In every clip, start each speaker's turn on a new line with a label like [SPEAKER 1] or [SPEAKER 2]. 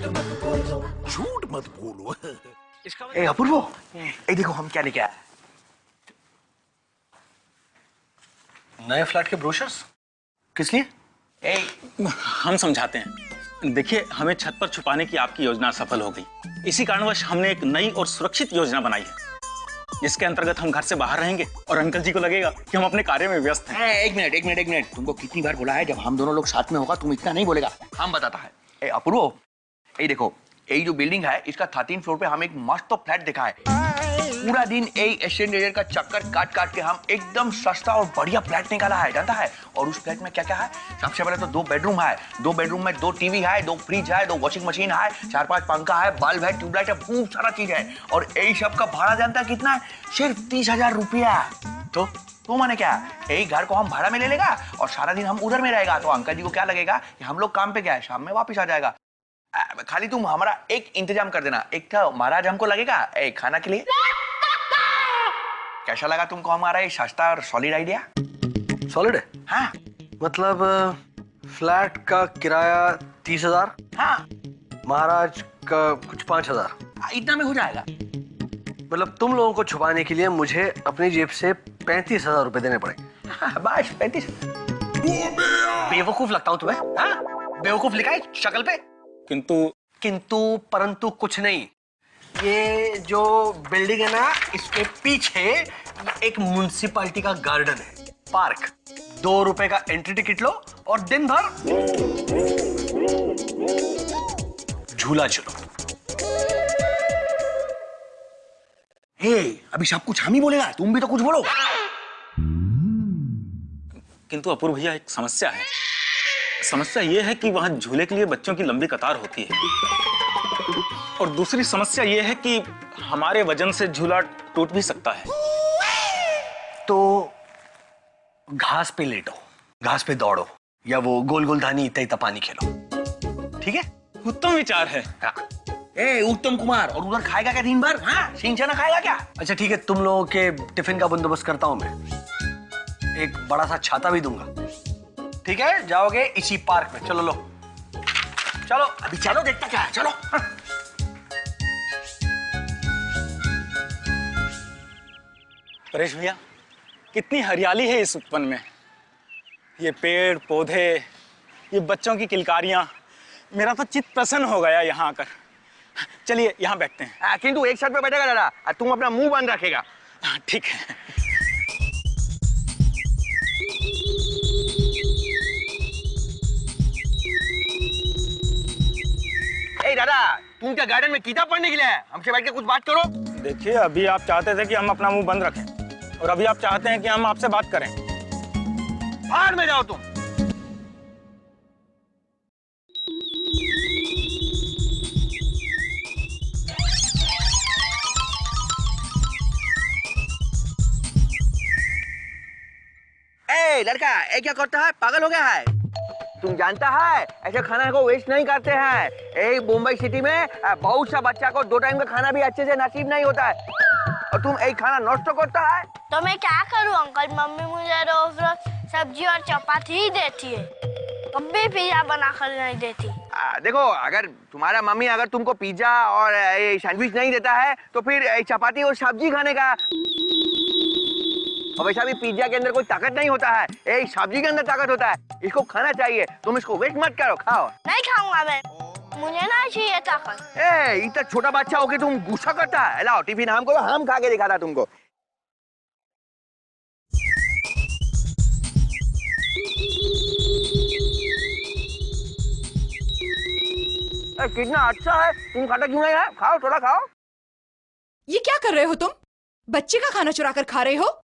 [SPEAKER 1] झूठ मत बोलो।
[SPEAKER 2] ए अपूर्व, ए देखो हम क्या लेके आए। नए फ्लैट के ब्रोशर्स किस लिए?
[SPEAKER 3] हम समझाते हैं। देखिए, हमें छत पर छुपाने की आपकी योजना सफल हो गई। इसी कारणवश हमने एक नई और सुरक्षित योजना बनाई है, जिसके अंतर्गत हम घर से बाहर रहेंगे और अंकल जी को लगेगा कि हम अपने कार्य में व्यस्त हैं।
[SPEAKER 2] एक मिनट, तुमको कितनी बार बोला है जब हम दोनों लोग साथ में होगा तुम इतना नहीं बोलेगा। हम बताता है। ए अपूर्व, ये देखो, ये जो बिल्डिंग है इसका 13 फ्लोर पे हम एक मस्त फ्लैट देखा है। पूरा दिन एस्टेट का चक्कर काट काट के हम एकदम सस्ता और बढ़िया फ्लैट निकाला है, जानता है। और उस फ्लैट में क्या क्या है? सबसे पहले तो 2 बेडरूम है। 2 बेडरूम में 2 टीवी है, 2 फ्रिज है, 2 वॉशिंग मशीन है, 4-5 पंखा है, बल्ब है, ट्यूबलाइट है, खूब सारा चीज है। और यही सब का भाड़ा जानता है कितना है? सिर्फ 30,000 रुपया। तो माने क्या, यही घर को हम भाड़ा में ले लेगा और सारा दिन हम उधर में रहेगा। तो अंकल जी को क्या लगेगा कि हम लोग काम पे गए, शाम में वापिस आ जाएगा। खाली तुम हमारा एक इंतजाम कर देना। एक था महाराज हमको लगेगा एक खाना के लिए। कैसा लगा तुमको हमारा ये सस्ता और सॉलिड आइडिया?
[SPEAKER 4] सॉलिड है?
[SPEAKER 2] हाँ।
[SPEAKER 4] मतलब फ्लैट का किराया 30,000,
[SPEAKER 2] हाँ,
[SPEAKER 4] महाराज का कुछ 5,000,
[SPEAKER 2] इतना में हो जाएगा।
[SPEAKER 4] मतलब तुम लोगों को छुपाने के लिए मुझे अपनी जेब से 35,000 रुपए देने पड़ेंगे।
[SPEAKER 2] हाँ, बस 35।
[SPEAKER 4] बेवकूफ लगता हूं तुम्हें? हाँ? बेवकूफ लिखा है शक्ल पे। किंतु परंतु कुछ नहीं। ये जो बिल्डिंग है ना, इसके पीछे एक म्युनिसिपैलिटी का गार्डन है, पार्क। 2 रुपए का एंट्री टिकट लो और दिन भर झूला झूलो।
[SPEAKER 2] अभी सब कुछ हम ही बोलेगा, तुम भी तो कुछ बोलो।
[SPEAKER 3] किंतु अपूर्व भैया, एक समस्या है। समस्या यह है कि वहां झूले के लिए बच्चों की लंबी कतार होती है, और दूसरी समस्या यह है कि हमारे वजन से झूला टूट भी सकता है।
[SPEAKER 4] तो घास पे लेटो, घास पे दौड़ो, या वो गोल गोल धानी इतना पानी खेलो। ठीक है?
[SPEAKER 3] उत्तम विचार है।
[SPEAKER 4] हाँ।
[SPEAKER 2] उत्तम कुमार, और उधर खाएगा क्या दिन भर? हाँ, सिंचना खाएगा क्या?
[SPEAKER 4] अच्छा ठीक है, तुम लोगों के टिफिन का बंदोबस्त करता हूं मैं। एक बड़ा सा छाता भी दूंगा। ठीक है? जाओगे इसी पार्क में। चलो लो, चलो
[SPEAKER 2] अभी चलो, देखता क्या है, चलो। हाँ।
[SPEAKER 3] परेश भैया, कितनी हरियाली है इस वन में। ये पेड़ पौधे, ये बच्चों की किलकारियां, मेरा तो चित्त प्रसन्न हो गया यहाँ आकर। चलिए यहाँ बैठते हैं।
[SPEAKER 2] किंतु एक साथ पे बैठेगा दादा, तुम अपना मुंह बंद रखेगा।
[SPEAKER 3] ठीक है।
[SPEAKER 2] दादा, तुम क्या गार्डन में किताब पढ़ने के लिए है? हमसे बैठ के कुछ बात करो।
[SPEAKER 3] देखिए, अभी आप चाहते थे कि हम अपना मुंह बंद रखें, और अभी आप चाहते हैं कि हम आपसे बात करें।
[SPEAKER 2] बाहर में जाओ तुम। लड़का, ये क्या करता है? पागल हो गया है? तुम जानता है ऐसे खाना को वेस्ट नहीं करते हैं। एक मुंबई सिटी में बहुत सा बच्चा को 2 टाइम का खाना भी अच्छे से नसीब नहीं होता है, और तुम एक खाना नष्ट करता है।
[SPEAKER 5] तो मैं क्या करूं अंकल? मम्मी मुझे रोज रोज सब्जी और चपाती ही देती है, कभी पिज्जा बनाकर नहीं देती।
[SPEAKER 2] देखो, अगर तुम्हारा मम्मी अगर तुमको पिज्जा और सैंडविच नहीं देता है तो फिर चपाती और सब्जी खाने का। और वैसा भी पिज्जा के अंदर कोई ताकत नहीं होता है, सब्जी के अंदर ताकत होता है। इसको खाना चाहिए, तुम इसको वेस्ट मत करो, खाओ।
[SPEAKER 5] नहीं खाऊंगा मैं, मुझे नहीं चाहिए ताकत।
[SPEAKER 2] इतना छोटा बच्चा होके तुम गुस्सा करता है? लाओ टिफिन हमको, हम खा के दिखाता तुमको। कितना अच्छा है, तुम खाता क्यों नहीं है? खाओ, थोड़ा खाओ।
[SPEAKER 6] ये क्या कर रहे हो तुम? बच्चे का खाना चुरा कर खा रहे हो?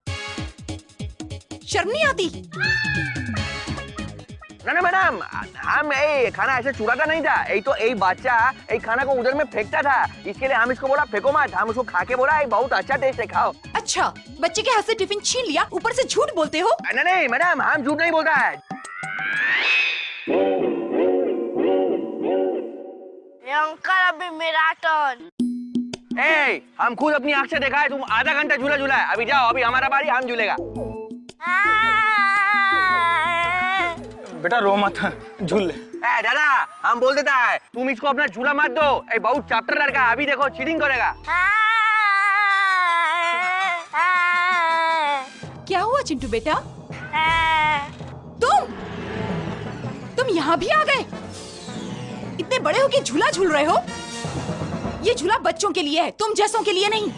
[SPEAKER 6] शर्म नहीं आती?
[SPEAKER 2] ना मैडम, हम खाना ऐसे चुराता नहीं था। तो बच्चा खाना को उधर में फेंकता था, इसके लिए हम इसको बोला फेंको मत। हम उसको खा के बोला बहुत अच्छा टेस्ट है, खाओ।
[SPEAKER 6] अच्छा, बच्चे के हाथ से टिफिन छीन लिया, ऊपर से झूठ बोलते हो?
[SPEAKER 2] नहीं मैडम, हम झूठ नहीं बोलता है।
[SPEAKER 5] अंकल, अभी मेरा टर्न।
[SPEAKER 2] हम खुद अपनी आंख से देखा है, तुम आधा घंटा झूला झूला है। अभी जाओ, अभी हमारा बारी, हम झूलेगा।
[SPEAKER 3] बेटा रो मत, झूल ले।
[SPEAKER 2] है दादा, हम बोल देता है तुम इसको अपना झूला मत दो, ये बहुत चैप्टर लड़का है, अभी देखो चीटिंग करेगा।
[SPEAKER 6] क्या हुआ चिंटू बेटा? तुम यहाँ भी आ गए? इतने बड़े हो के झूला झूल रहे हो? ये झूला बच्चों के लिए है, तुम जैसों के लिए नहीं।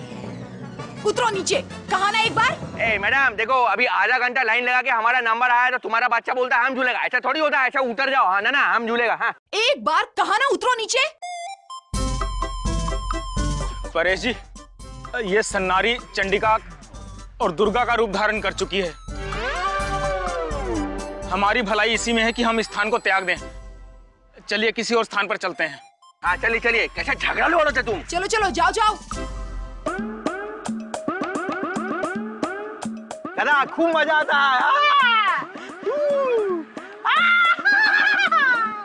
[SPEAKER 6] उतरो नीचे, कहा ना एक बार।
[SPEAKER 2] ए मैडम देखो, अभी आधा घंटा लाइन लगा के हमारा नंबर आया तो तुम्हारा बच्चा बोलता है हम झूलेगा, ऐसा थोड़ी होता है, ऐसा उतर जाओ। हाँ ना हम झूलेगा। हाँ
[SPEAKER 6] एक बार कहा ना उतरो नीचे।
[SPEAKER 3] परेश जी, ये सन्नारी चंडिका और दुर्गा का रूप धारण कर चुकी है। हमारी भलाई इसी में है कि हम इस स्थान को त्याग दें। चलिए किसी और स्थान पर चलते हैं।
[SPEAKER 2] हाँ चलिए चलिए, कैसा झगड़ा लो थे तुम।
[SPEAKER 6] चलो चलो जाओ जाओ।
[SPEAKER 2] दादा खूब मजा आता है।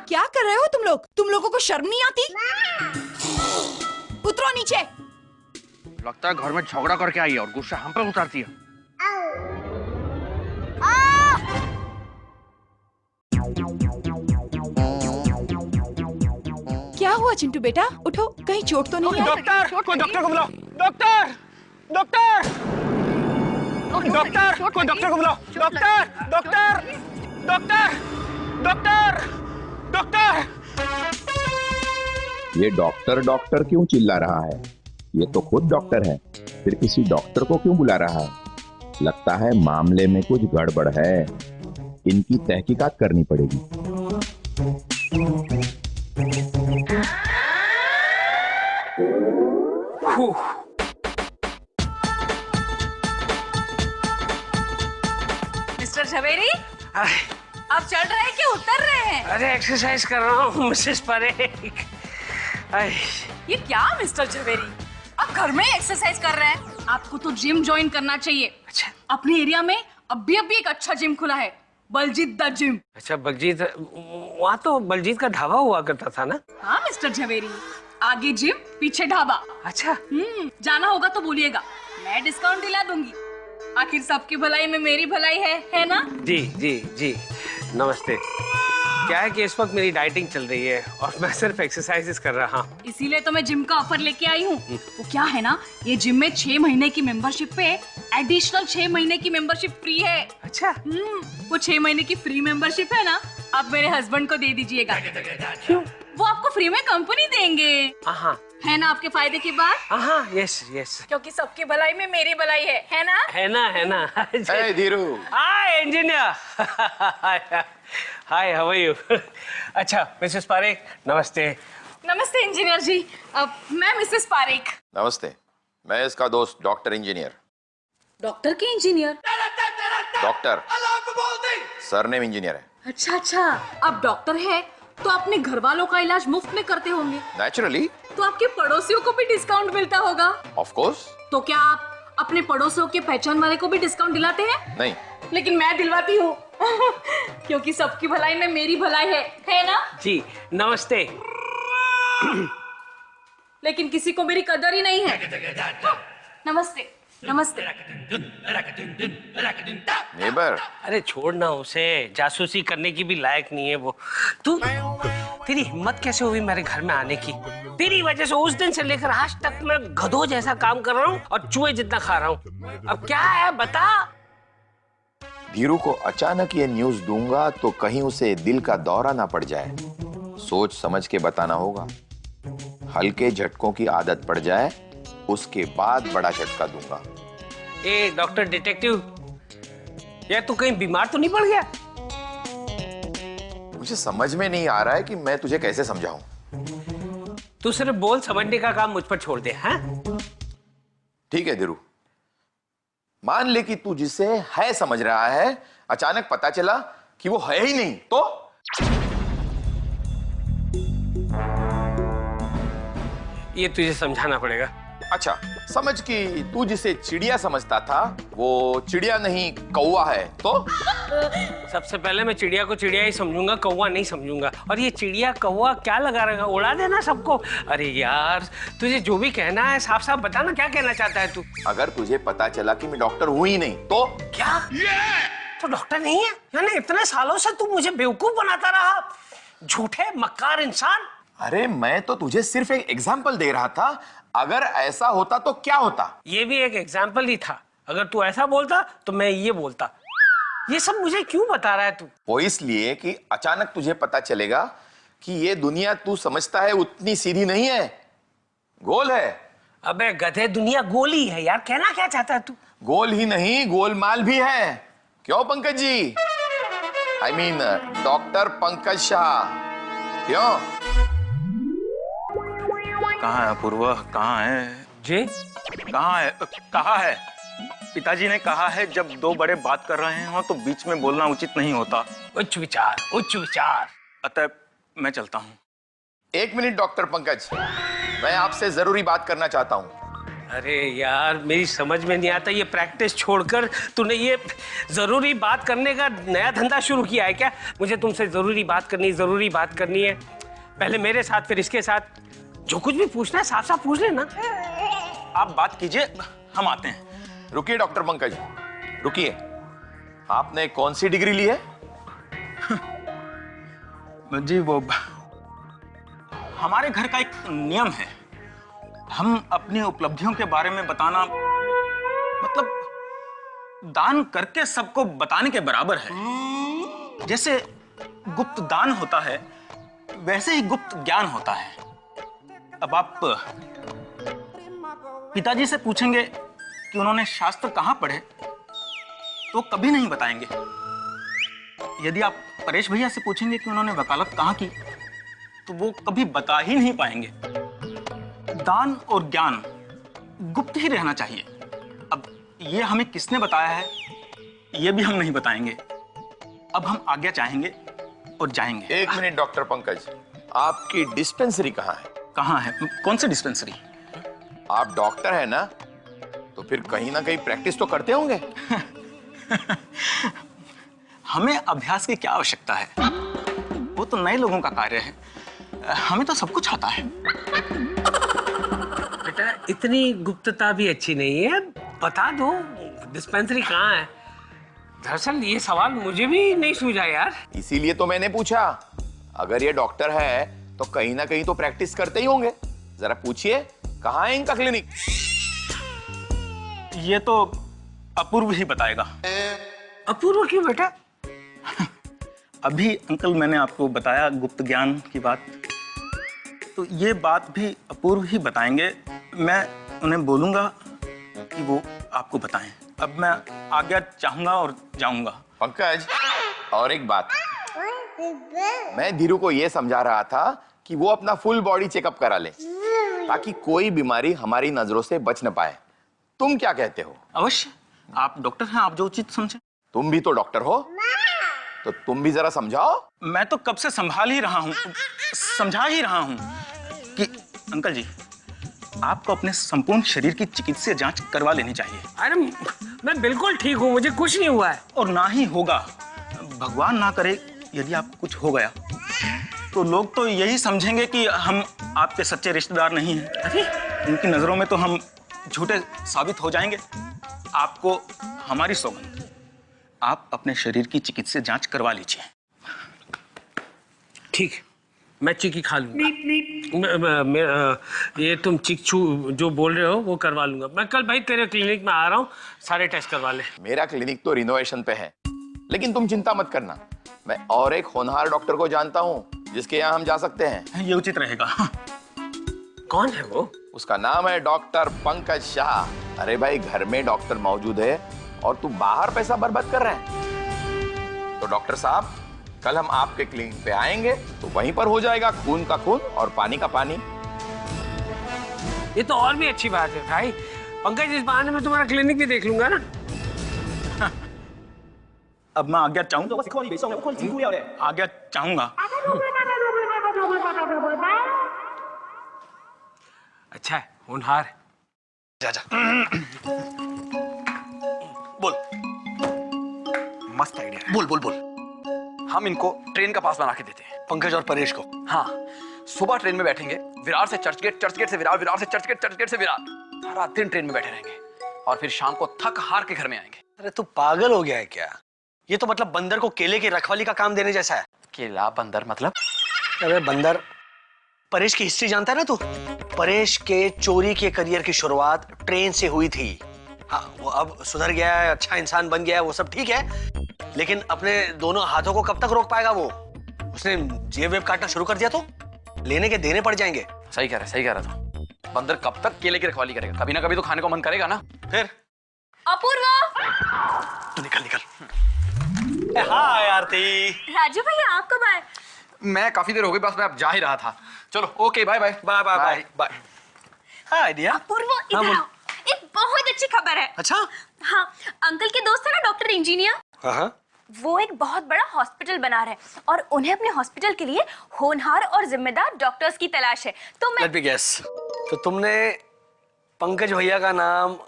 [SPEAKER 6] क्या कर रहे हो तुम लोग? तुम लोगों को शर्म नहीं आती? उतरो नीचे।
[SPEAKER 2] लगता है घर में झगड़ा करके आई है और गुस्सा हम पे उतारती है।
[SPEAKER 6] क्या हुआ चिंटू बेटा? उठो, कहीं चोट तो नहीं है?
[SPEAKER 3] डॉक्टर, कोई डॉक्टर को बुलाओ। डॉक्टर, डॉक्टर, डॉक्टर, कोई डॉक्टर को बुलाओ। Doctor, doctor, doctor, doctor, doctor.
[SPEAKER 1] ये डॉक्टर डॉक्टर क्यों चिल्ला रहा है? ये तो खुद डॉक्टर है, फिर किसी डॉक्टर को क्यों बुला रहा है? लगता है मामले में कुछ गड़बड़ है, इनकी तहकीकात करनी पड़ेगी।
[SPEAKER 7] मिस्टर झवेरी, आप चढ़ रहे हैं कि उतर रहे हैं?
[SPEAKER 4] अरे एक्सरसाइज कर रहा हूँ मिसेस परेख।
[SPEAKER 7] ये क्या मिस्टर झवेरी, आप घर में एक्सरसाइज कर रहे हैं? आपको तो जिम ज्वाइन करना चाहिए।
[SPEAKER 4] अच्छा,
[SPEAKER 7] अपने एरिया में अभी एक अच्छा जिम खुला है, बलजीत द जिम।
[SPEAKER 4] अच्छा बलजीत, वहाँ तो बलजीत का ढाबा हुआ करता था ना?
[SPEAKER 7] हाँ मिस्टर झवेरी, आगे जिम पीछे ढाबा।
[SPEAKER 4] अच्छा,
[SPEAKER 7] जाना होगा तो बोलिएगा, मैं डिस्काउंट दिला दूंगी। आखिर सबकी भलाई में मेरी भलाई है ना? जी
[SPEAKER 4] जी जी, नमस्ते। क्या है कि इस वक्त मेरी डाइटिंग चल रही है और मैं सिर्फ एक्सरसाइजेस कर रहा हूँ।
[SPEAKER 7] इसीलिए तो मैं जिम का ऑफर लेके आई हूँ। वो क्या है ना, ये जिम में 6 महीने की मेंबरशिप पे एडिशनल 6 महीने की मेंबरशिप फ्री है।
[SPEAKER 4] अच्छा,
[SPEAKER 7] वो 6 महीने की फ्री मेंबरशिप है ना, आप मेरे हस्बैंड को दे दीजिएगा।
[SPEAKER 4] क्यों?
[SPEAKER 7] वो आपको फ्री में कंपनी देंगे।
[SPEAKER 4] हाँ,
[SPEAKER 7] है ना आपके फायदे की बात?
[SPEAKER 4] हाँ, यस यस।
[SPEAKER 7] क्योंकि सबकी भलाई में मेरी भलाई है ना?
[SPEAKER 4] है ना, है ना।
[SPEAKER 1] Hey Dhiru.
[SPEAKER 4] Hi engineer. Hi, how are you? अच्छा मिसेस पारेख, नमस्ते।
[SPEAKER 7] नमस्ते इंजीनियर जी, मैं मिसेस पारेख।
[SPEAKER 1] नमस्ते, मैं इसका दोस्त डॉक्टर इंजीनियर।
[SPEAKER 7] डॉक्टर के इंजीनियर?
[SPEAKER 1] डॉक्टर, सरनेम इंजीनियर है।
[SPEAKER 7] अच्छा, आप डॉक्टर है तो अपने घर वालों का इलाज मुफ्त में करते होंगे।
[SPEAKER 1] नेचुरली।
[SPEAKER 7] तो आपके पड़ोसियों को भी डिस्काउंट मिलता होगा।
[SPEAKER 1] Of course.
[SPEAKER 7] तो क्या आप अपने पड़ोसियों के पहचान वाले को भी डिस्काउंट दिलाते हैं?
[SPEAKER 1] नहीं।
[SPEAKER 7] लेकिन मैं दिलवाती हूँ। क्योंकि सबकी भलाई में मेरी भलाई है ना?
[SPEAKER 4] जी नमस्ते।
[SPEAKER 7] लेकिन किसी को मेरी कदर ही नहीं है। नमस्ते नमस्ते।
[SPEAKER 1] नेबर।
[SPEAKER 4] अरे छोड़ना उसे, जासूसी करने की भी लायक नहीं है वो। तू, तेरी हिम्मत कैसे हुई मेरे घर में आने की? तेरी वजह से उस दिन से लेकर आज तक मैं गधों जैसा काम कर रहा हूँ और चूहे जितना खा रहा हूँ। अब क्या है बता।
[SPEAKER 1] धीरू को अचानक ये न्यूज़ दूंगा तो कहीं उसे दिल का दौरा ना पड़ जाए। सोच समझ के बताना होगा। हल्के झटकों की आदत पड़ जाए, उसके बाद बड़ा झटका दूंगा।
[SPEAKER 4] ए डॉक्टर डिटेक्टिव, यार तू कहीं बीमार तो नहीं पड़ गया?
[SPEAKER 1] मुझे समझ में नहीं आ रहा है कि मैं तुझे कैसे समझाऊं।
[SPEAKER 4] तू सिर्फ बोल समझने का काम मुझ पर छोड़ दे। हाँ
[SPEAKER 1] ठीक है धीरू, मान ले कि तू जिसे है समझ रहा है, अचानक पता चला कि वो है ही नहीं, तो
[SPEAKER 4] ये तुझे समझाना पड़ेगा।
[SPEAKER 1] अच्छा, समझ कि तू जिसे चिड़िया समझता था वो चिड़िया नहीं कौवा है, तो
[SPEAKER 4] सबसे पहले मैं चिड़िया को चिड़िया ही समझूंगा, कौवा नहीं समझूंगा। और ये चिड़िया कौवा क्या लगा रहेगा, उड़ा देना सबको। अरे यार तुझे जो भी कहना है साफ साफ बता ना, क्या कहना चाहता है तू?
[SPEAKER 1] अगर तुझे पता चला कि मैं डॉक्टर हूं ही नहीं, तो
[SPEAKER 4] क्या तो डॉक्टर नहीं है? यानी इतने सालों से तू मुझे बेवकूफ बनाता रहा। झूठे मक्कार इंसान।
[SPEAKER 1] अरे मैं तो तुझे सिर्फ एक एग्जाम्पल दे रहा था, अगर ऐसा होता तो क्या होता।
[SPEAKER 4] ये भी एक एग्जाम्पल ही था, अगर तू ऐसा बोलता तो मैं ये बोलता। ये सब मुझे क्यों बता रहा है तू?
[SPEAKER 1] वो इसलिए कि अचानक तुझे पता चलेगा कि ये दुनिया तू समझता है उतनी सीधी नहीं है, गोल है।
[SPEAKER 4] अबे गधे, दुनिया गोली है यार, कहना क्या चाहता है तू?
[SPEAKER 1] गोल ही नहीं, गोलमाल भी है। क्यों Pankaj ji? I mean doctor Pankaj Shah. क्यों?
[SPEAKER 3] कहाँ है अपूर्वा, कहाँ है
[SPEAKER 4] जी?
[SPEAKER 3] कहाँ है? कहाँ है? पिताजी ने कहा है जब दो बड़े बात कर रहे हो तो बीच में बोलना उचित नहीं होता।
[SPEAKER 4] उच्च विचार, उच्च विचार।
[SPEAKER 3] अतः मैं चलता हूँ।
[SPEAKER 1] एक मिनट डॉक्टर पंकज, मैं आपसे जरूरी बात करना चाहता हूँ।
[SPEAKER 4] अरे यार, मेरी समझ में नहीं आता, ये प्रैक्टिस छोड़कर तूने ये जरूरी बात करने का नया धंधा शुरू किया है क्या? मुझे तुमसे जरूरी बात करनी है। पहले मेरे साथ, फिर इसके साथ। जो कुछ भी पूछना है साफ साफ पूछ लेना।
[SPEAKER 3] आप बात कीजिए, हम आते हैं।
[SPEAKER 1] रुकिए डॉक्टर पंकज, रुकिए। आपने कौन सी डिग्री ली है?
[SPEAKER 3] जी वो हमारे घर का एक नियम है, हम अपनी उपलब्धियों के बारे में बताना मतलब दान करके सबको बताने के बराबर है। जैसे गुप्त दान होता है वैसे ही गुप्त ज्ञान होता है। अब आप पिताजी से पूछेंगे कि उन्होंने शास्त्र कहां पढ़े तो कभी नहीं बताएंगे। यदि आप परेश भैया से पूछेंगे कि उन्होंने वकालत कहां की तो वो कभी बता ही नहीं पाएंगे। दान और ज्ञान गुप्त ही रहना चाहिए। अब ये हमें किसने बताया है ये भी हम नहीं बताएंगे। अब हम आज्ञा चाहेंगे और जाएंगे।
[SPEAKER 1] एक मिनट डॉक्टर पंकज, आपकी डिस्पेंसरी कहाँ है?
[SPEAKER 3] कहाँ है? कौन सी डिस्पेंसरी?
[SPEAKER 1] आप डॉक्टर है ना, तो फिर कहीं ना कहीं प्रैक्टिस तो करते होंगे।
[SPEAKER 3] हमें अभ्यास की क्या आवश्यकता है? वो तो नए लोगों का कार्य है, हमें तो सब कुछ आता है।
[SPEAKER 4] बेटा, इतनी गुप्तता भी अच्छी नहीं है, बता दो डिस्पेंसरी कहाँ है। दरअसल ये सवाल मुझे भी नहीं सूझा यार।
[SPEAKER 1] इसीलिए तो मैंने पूछा। अगर ये डॉक्टर है तो कहीं ना कहीं तो प्रैक्टिस करते ही होंगे। जरा पूछिए कहाँ है इनका क्लिनिक।
[SPEAKER 3] ये तो अपूर्व ही बताएगा।
[SPEAKER 4] अपूर्व क्यों बेटा?
[SPEAKER 3] अभी अंकल मैंने आपको बताया गुप्त ज्ञान की बात, तो ये बात भी अपूर्व ही बताएंगे। मैं उन्हें बोलूंगा कि वो आपको बताएं। अब मैं आज्ञा चाहूंगा और जाऊंगा।
[SPEAKER 1] पंकज, और एक बात, मैं धीरू को यह समझा रहा था कि वो अपना फुल बॉडी चेकअप करा ले ताकि कोई बीमारी हमारी नजरों से बच न पाए। तुम क्या कहते हो?
[SPEAKER 3] अवश्य, आप डॉक्टर हैं, आप जो उचित समझे।
[SPEAKER 1] तुम भी तो डॉक्टर हो, तो तुम भी जरा समझाओ।
[SPEAKER 3] मैं तो कब से संभाल ही रहा हूं, समझा ही रहा हूं कि अंकल जी आपको अपने संपूर्ण शरीर की चिकित्सीय जांच करवा लेनी चाहिए।
[SPEAKER 4] अरे मैं बिल्कुल ठीक हूँ, मुझे कुछ नहीं हुआ है।
[SPEAKER 3] और ना ही होगा। भगवान ना करे यदि आपको कुछ हो गया तो लोग तो यही समझेंगे कि हम आपके सच्चे रिश्तेदार नहीं हैं।
[SPEAKER 4] अरे
[SPEAKER 3] उनकी नजरों में तो हम झूठे साबित हो जाएंगे। आपको हमारी सौगंध, आप अपने शरीर की चिकित्सीय जांच करवा लीजिए।
[SPEAKER 4] ठीक, मैं चिक्की खा लूंगा। ये तुम चिक्चू जो बोल रहे हो वो करवा लूंगा। मैं कल भाई तेरे क्लिनिक में आ रहा हूँ, सारे टेस्ट करवा ले।
[SPEAKER 1] मेरा क्लिनिक तो रिनोवेशन पे है, लेकिन तुम चिंता मत करना। मैं और एक होनहार डॉक्टर को जानता हूँ जिसके यहाँ हम जा सकते हैं।
[SPEAKER 3] ये उचित रहेगा।
[SPEAKER 4] कौन है वो?
[SPEAKER 1] उसका नाम है डॉक्टर पंकज शाह। अरे भाई, घर में डॉक्टर मौजूद है और तू बाहर पैसा बर्बाद कर रहे हैं। तो डॉक्टर साहब, कल हम आपके क्लिनिक पे आएंगे तो वहीं पर हो जाएगा खून का खून और पानी का पानी।
[SPEAKER 4] ये तो और भी अच्छी बात है भाई। पंकज, इस बहाने में तुम्हारा क्लिनिक भी देख लूंगा ना।
[SPEAKER 3] अब मैं आज्ञा चाहूंगा। आज्ञा चाहूंगा।
[SPEAKER 4] अच्छा है, होनहार।
[SPEAKER 2] जा जा। बोल।
[SPEAKER 8] मस्त आइडिया।
[SPEAKER 2] बोल बोल बोल।
[SPEAKER 8] हम इनको ट्रेन का पास बना के देते हैं,
[SPEAKER 2] पंकज और परेश को।
[SPEAKER 8] हाँ, सुबह ट्रेन में बैठेंगे, विरार से चर्चगेट, चर्चगेट से विरार, विरार से चर्चगेट, चर्चगेट से विरार। सारा दिन ट्रेन में बैठे रहेंगे और फिर शाम को थक हार के घर में आएंगे।
[SPEAKER 4] अरे तू पागल हो गया है क्या? ये तो मतलब बंदर को केले की रखवाली का काम देने जैसा है।
[SPEAKER 8] केला बंदर मतलब?
[SPEAKER 4] अरे बंदर, परेश की हिस्ट्री जानता है ना तू? परेश के चोरी के करियर की शुरुआत ट्रेन से हुई थी। हाँ, वो अब सुधर गया है, अच्छा इंसान बन गया है, वो सब ठीक है, लेकिन अपने दोनों हाथों को कब तक रोक पाएगा वो? उसने जेब वेब काटना शुरू कर दिया तो लेने के देने पड़ जाएंगे।
[SPEAKER 8] सही कह रहा था। बंदर कब तक केले की रखवाली करेगा? कभी ना कभी तो खाने को मन करेगा ना।
[SPEAKER 4] फिर
[SPEAKER 7] अपूर्वा,
[SPEAKER 4] तू निकल। हाय आरती।
[SPEAKER 7] राजू भैया आप कब आए?
[SPEAKER 8] मैं काफी देर हो गई, बस मैं अब जा ही रहा था। चलो okay, bye bye
[SPEAKER 4] bye bye bye bye. Hi dear.
[SPEAKER 7] Apurva इधर आओ, एक बहुत अच्छी खबर है।
[SPEAKER 4] अच्छा?
[SPEAKER 7] हाँ, अंकल के दोस्त है ना डॉक्टर इंजीनियर,
[SPEAKER 4] हाँ,
[SPEAKER 7] वो एक बहुत बड़ा हॉस्पिटल बना रहे हैं और उन्हें अपने हॉस्पिटल के लिए होनहार और जिम्मेदार डॉक्टर्स की तलाश है। तो मैं
[SPEAKER 4] लेट मी गेस, तो तुमने पंकज भैया का नाम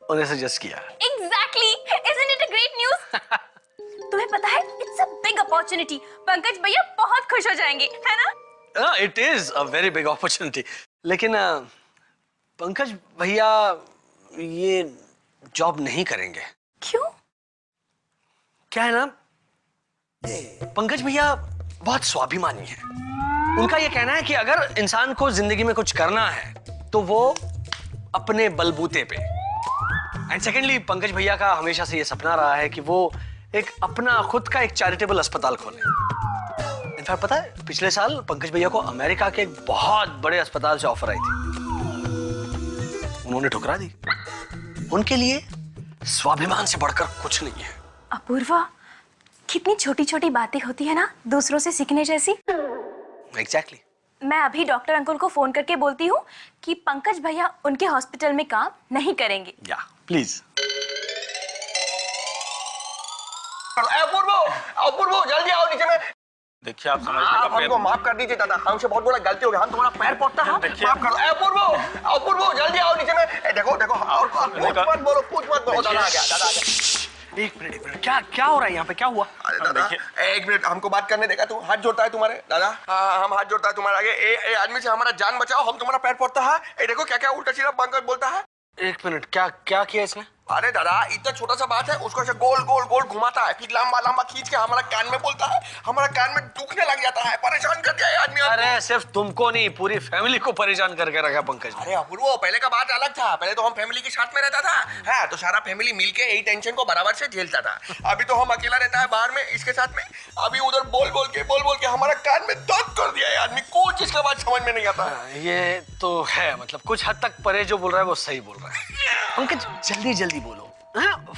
[SPEAKER 4] उन्हें सजेस्ट किया?
[SPEAKER 7] Exactly, isn't it a great news? तुम्हें पता है, it's a big opportunity. Pankaj भैया बहुत खुश हो जाएंगे, है ना?
[SPEAKER 4] It is a very big opportunity, लेकिन पंकज भैया ये जॉब नहीं करेंगे।
[SPEAKER 7] क्यों?
[SPEAKER 4] क्या है ना, पंकज भैया बहुत स्वाभिमानी है। उनका ये कहना है कि अगर इंसान को जिंदगी में कुछ करना है तो वो अपने बलबूते पे। एंड सेकेंडली, पंकज भैया का हमेशा से ये सपना रहा है कि वो एक अपना खुद का एक चैरिटेबल अस्पताल खोले। इनफैक्ट पता है, पिछले साल पंकज भैया को अमेरिका के एक बहुत बड़े अस्पताल से ऑफर आई थी, उन्होंने ठुकरा दी। उनके लिए स्वाभिमान से बढ़कर कुछ नहीं है।
[SPEAKER 7] अपूर्वा, कितनी छोटी छोटी बातें होती है ना दूसरों से सीखने जैसी।
[SPEAKER 4] एग्जैक्टली।
[SPEAKER 7] मैं अभी डॉक्टर अंकल को फोन करके बोलती हूँ कि पंकज भैया उनके हॉस्पिटल में काम नहीं करेंगे।
[SPEAKER 4] या प्लीज।
[SPEAKER 2] अपूर्व जल्दी आओ नीचे में।
[SPEAKER 3] देखिए आप समझ
[SPEAKER 2] आप हमको माफ कर दीजिए दादा, हमसे बहुत बड़ा गलती हो गया, हम तुम्हारा पैर पड़ता है, माफ करो। अपूर्व जल्दी आओ नीचे में। देखो देखो, और पूछ मत बोलो दादा आ गया, दादा आ गया।
[SPEAKER 4] एक मिनट, क्या हो रहा है यहाँ पे? क्या हुआ?
[SPEAKER 2] अरे दादा एक मिनट, हमको बात करने देगा? तू हाथ जोड़ता है तुम्हारे दादा? हाँ, हम हाथ जोड़ता है तुम्हारे आगे। ए आदमी से हमारा जान बचाओ, हम तुम्हारा पैर पड़ता है। ए देखो क्या क्या उल्टा सीधा पंकज बोलता है।
[SPEAKER 4] एक मिनट, क्या किया इसने?
[SPEAKER 2] अरे दादा, इतना छोटा सा बात है, उसको ऐसे गोल गोल गोल घुमाता है, फिर लंबा लंबा खींच के हमारा कान में बोलता है, हमारा कान में दुखने लग जाता है, परेशान कर दिया आदमी।
[SPEAKER 4] अरे सिर्फ तुमको नहीं, पूरी फैमिली को परेशान करके रखा पंकज।
[SPEAKER 2] अरे अपूर्व, पहले का बात अलग था, पहले तो हम फैमिली के साथ में रहता था। हाँ, तो सारा फैमिली मिलके यही टेंशन को बराबर से झेलता था। अभी तो हम अकेला रहता है बाहर में इसके साथ में। अभी उधर बोल बोल के हमारा कान में दर्द कर दिया है आदमी को, जिसका बात समझ में नहीं आता।
[SPEAKER 4] ये तो है, मतलब कुछ हद तक परेश जो बोल रहा है वो सही बोल रहा है। पंकज जल्दी जल्दी बोलो,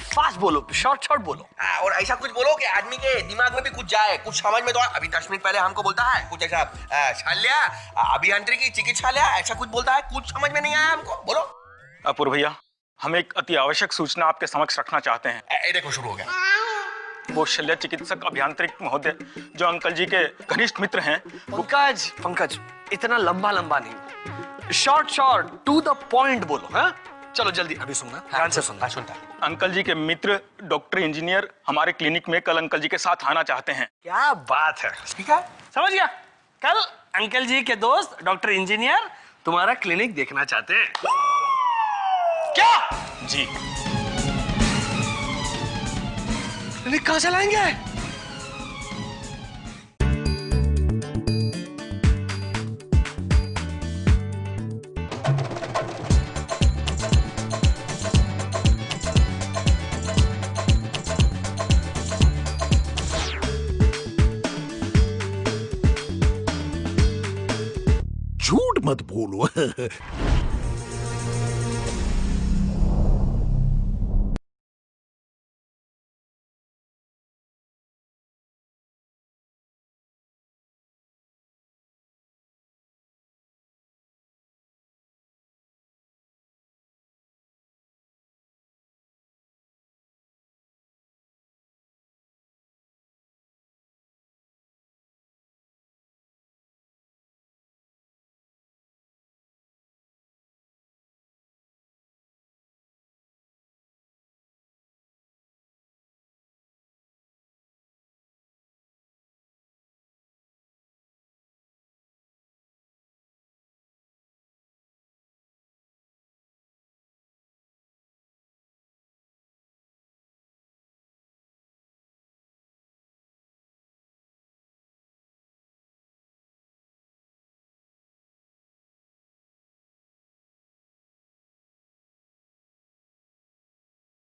[SPEAKER 4] फास्ट बोलो, शॉर्ट बोलो।
[SPEAKER 2] और ऐसा कुछ बोलो कि आदमी के दिमाग में भी कुछ जाए, कुछ समझ में तो। अभी 10 मिनट पहले हमको बोलता है कुछ ऐसा शाल्या, अभियांत्रिकी चिकित्सालय, ऐसा कुछ बोलता है, कुछ समझ में नहीं आया हमको। बोलो।
[SPEAKER 3] अपूर्व भैया, हम एक अति आवश्यक सूचना आपके समक्ष रखना चाहते हैं।
[SPEAKER 2] देखो शुरू हो गया।
[SPEAKER 3] वो शल्य चिकित्सक अभियांत्रिक महोदय जो अंकल जी के घनिष्ठ मित्र हैं।
[SPEAKER 4] पंकज इतना लंबा नहीं, शॉर्ट टू द पॉइंट बोलो। हाँ, चलो जल्दी, अभी सुनना, ध्यान से सुनना। सुनता
[SPEAKER 3] अंकल जी के मित्र डॉक्टर इंजीनियर हमारे क्लिनिक में कल अंकल जी के साथ आना चाहते हैं।
[SPEAKER 4] क्या बात है, ठीक है, समझ गया। कल अंकल जी के दोस्त डॉक्टर इंजीनियर तुम्हारा क्लिनिक देखना चाहते हैं। क्या?
[SPEAKER 3] जी।
[SPEAKER 4] क्लिनिक कहाँ चलाएंगे?
[SPEAKER 9] झूठ मत बोलो।